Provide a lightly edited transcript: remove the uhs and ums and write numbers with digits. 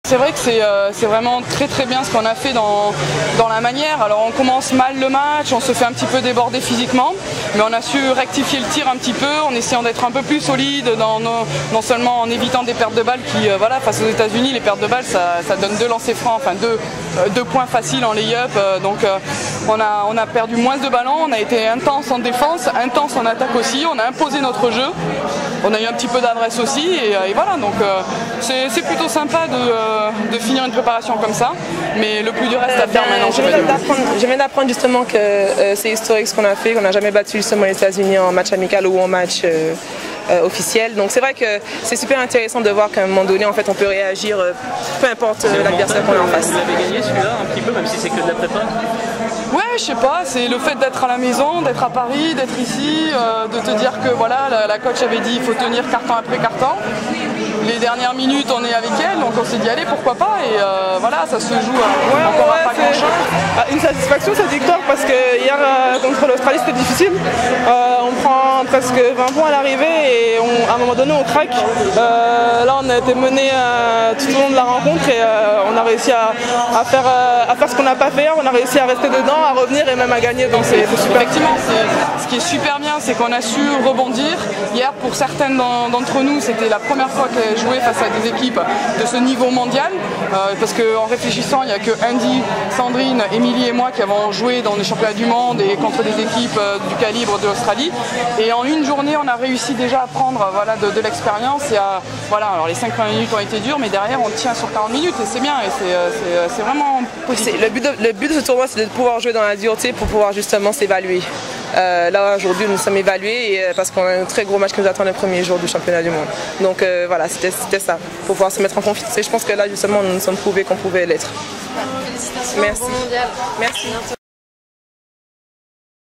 C'est vrai que c'est vraiment très bien ce qu'on a fait dans la manière. Alors on commence mal le match, on se fait un petit peu déborder physiquement, mais on a su rectifier le tir un petit peu en essayant d'être un peu plus solide, non seulement en évitant des pertes de balles qui, voilà, face aux États-Unis, les pertes de balles ça donne 2 lancers francs, enfin 2 points faciles en lay-up. Donc on a perdu moins de ballons, on a été intense en défense, intense en attaque aussi, on a imposé notre jeu. On a eu un petit peu d'adresse aussi et voilà, donc c'est plutôt sympa de finir une préparation comme ça, mais le plus du reste à faire maintenant. Je viens d'apprendre justement que c'est historique ce qu'on a fait, qu'on n'a jamais battu justement les États-Unis en match amical ou en match officiel. Donc c'est vrai que c'est super intéressant de voir qu'à un moment donné en fait on peut réagir peu importe l'adversaire qu'on a en face. Vous l'avez gagné celui-là un petit peu, même si c'est que de la prépa? Ouais, je sais pas, c'est le fait d'être à la maison, d'être à Paris, d'être ici, de te dire que voilà, la coach avait dit il faut tenir carton après carton. Les dernières minutes on est avec elle, donc on s'est dit allez pourquoi pas, et voilà, ça se joue encore à pas grand chose. Une satisfaction cette victoire parce que hier contre l'Australie c'était difficile. On prend presque 20 points à l'arrivée et à un moment donné on craque. Là on a été mené tout au long de la rencontre et on a réussi à faire ce qu'on n'a pas fait, on a réussi à rester dedans, à revenir et même à gagner, donc c'est super. Effectivement, ce qui est super bien, c'est qu'on a su rebondir. Hier, pour certaines d'entre nous, c'était la première fois qu'elles jouaient face à des équipes de ce niveau mondial, parce qu'en réfléchissant, il n'y a que Andy, Sandrine, Émilie et moi qui avons joué dans les championnats du monde et contre des équipes du calibre de l'Australie. Et en une journée, on a réussi déjà à prendre voilà, de l'expérience. Voilà, alors les 5 premières minutes ont été dures, mais derrière, on tient sur 40 minutes et c'est bien, et c'est vraiment positif. Le but de ce tournoi, c'est de pouvoir jouer dans la dureté pour pouvoir justement s'évaluer. Là aujourd'hui nous sommes évalués parce qu'on a un très gros match qui nous attend le premier jour du championnat du monde. Donc voilà, c'était ça, pour pouvoir se mettre en confiance. Et je pense que là justement nous nous sommes prouvés qu'on pouvait l'être. Félicitations, merci. Bon mondial. Merci.